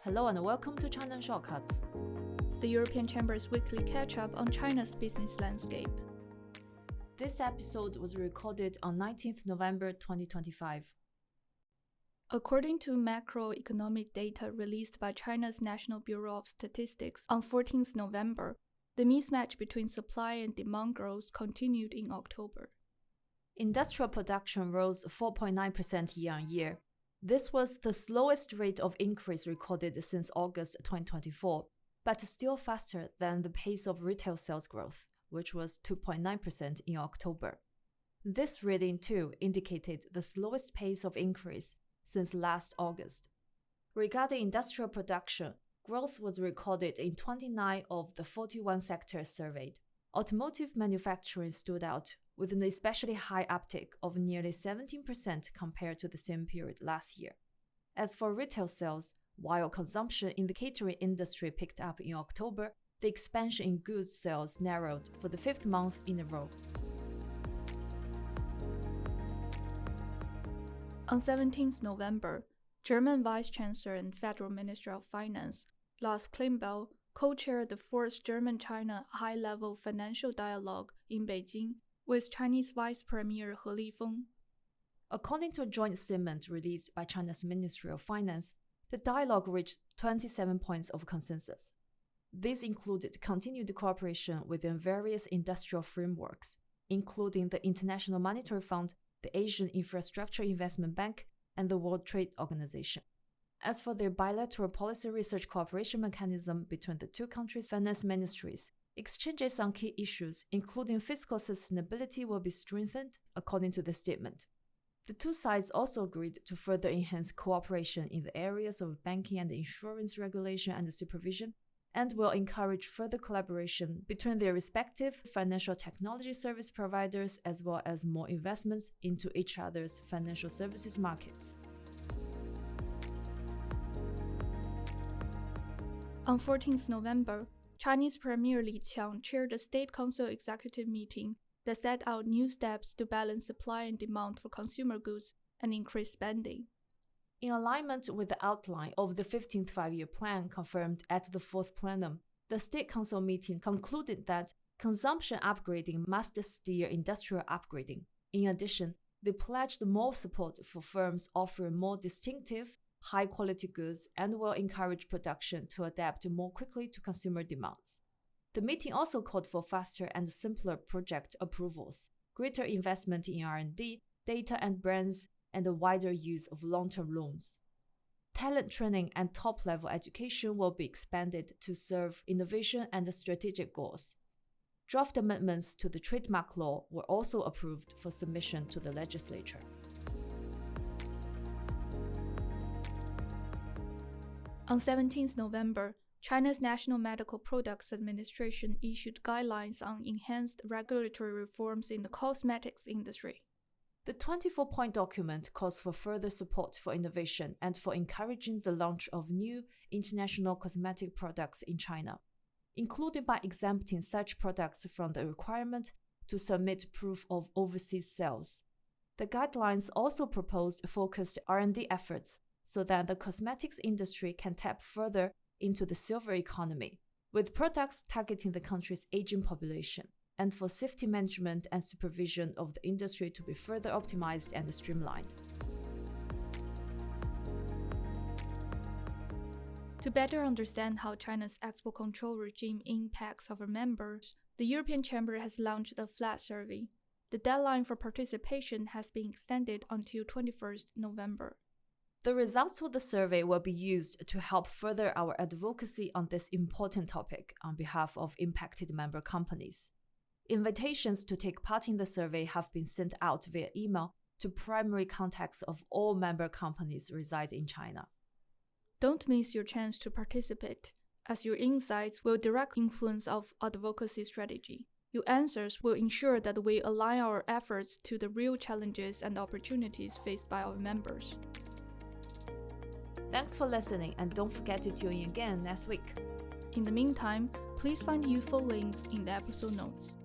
Hello and welcome to China Shortcuts, the European Chamber's weekly catch-up on China's business landscape. This episode was recorded on 19th November 2025. According to macroeconomic data released by China's National Bureau of Statistics on 14th November, the mismatch between supply and demand growth continued in October. Industrial production rose 4.9% year-on-year. This was the slowest rate of increase recorded since August 2024, but still faster than the pace of retail sales growth, which was 2.9% in October. This reading too indicated the slowest pace of increase since last August. Regarding industrial production, growth was recorded in 29 of the 41 sectors surveyed. Automotive manufacturing stood out, with an especially high uptick of nearly 17% compared to the same period last year. As for retail sales, while consumption in the catering industry picked up in October, the expansion in goods sales narrowed for the fifth month in a row. On 17th November, German Vice-Chancellor and Federal Minister of Finance, Lars Klingbeil, co-chaired the fourth German-China high-level financial dialogue in Beijing with Chinese Vice Premier He Lifeng. According to a joint statement released by China's Ministry of Finance, the dialogue reached 27 points of consensus. These included continued cooperation within various industrial frameworks, including the International Monetary Fund, the Asian Infrastructure Investment Bank, and the World Trade Organization. As for their bilateral policy research cooperation mechanism between the two countries' finance ministries, exchanges on key issues, including fiscal sustainability, will be strengthened, according to the statement. The two sides also agreed to further enhance cooperation in the areas of banking and insurance regulation and supervision, and will encourage further collaboration between their respective financial technology service providers as well as more investments into each other's financial services markets. On 14th November, Chinese Premier Li Qiang chaired a State Council executive meeting that set out new steps to balance supply and demand for consumer goods and increase spending. In alignment with the outline of the 15th Five-Year Plan confirmed at the fourth plenum, the State Council meeting concluded that consumption upgrading must steer industrial upgrading. In addition, they pledged more support for firms offering more distinctive, high-quality goods and will encourage production to adapt more quickly to consumer demands. The meeting also called for faster and simpler project approvals, greater investment in R&D, data and brands, and a wider use of long-term loans. Talent training and top-level education will be expanded to serve innovation and strategic goals. Draft amendments to the trademark law were also approved for submission to the legislature. On 17th November, China's National Medical Products Administration issued guidelines on enhanced regulatory reforms in the cosmetics industry. The 24-point document calls for further support for innovation and for encouraging the launch of new international cosmetic products in China, including by exempting such products from the requirement to submit proof of overseas sales. The guidelines also proposed focused R&D efforts so that the cosmetics industry can tap further into the silver economy, with products targeting the country's aging population, and for safety management and supervision of the industry to be further optimized and streamlined. To better understand how China's export control regime impacts our members, the European Chamber has launched a flat survey. The deadline for participation has been extended until 21st November. The results of the survey will be used to help further our advocacy on this important topic on behalf of impacted member companies. Invitations to take part in the survey have been sent out via email to primary contacts of all member companies reside in China. Don't miss your chance to participate, as your insights will direct influence of advocacy strategy. Your answers will ensure that we align our efforts to the real challenges and opportunities faced by our members. Thanks for listening, and don't forget to tune in again next week. In the meantime, please find useful links in the episode notes.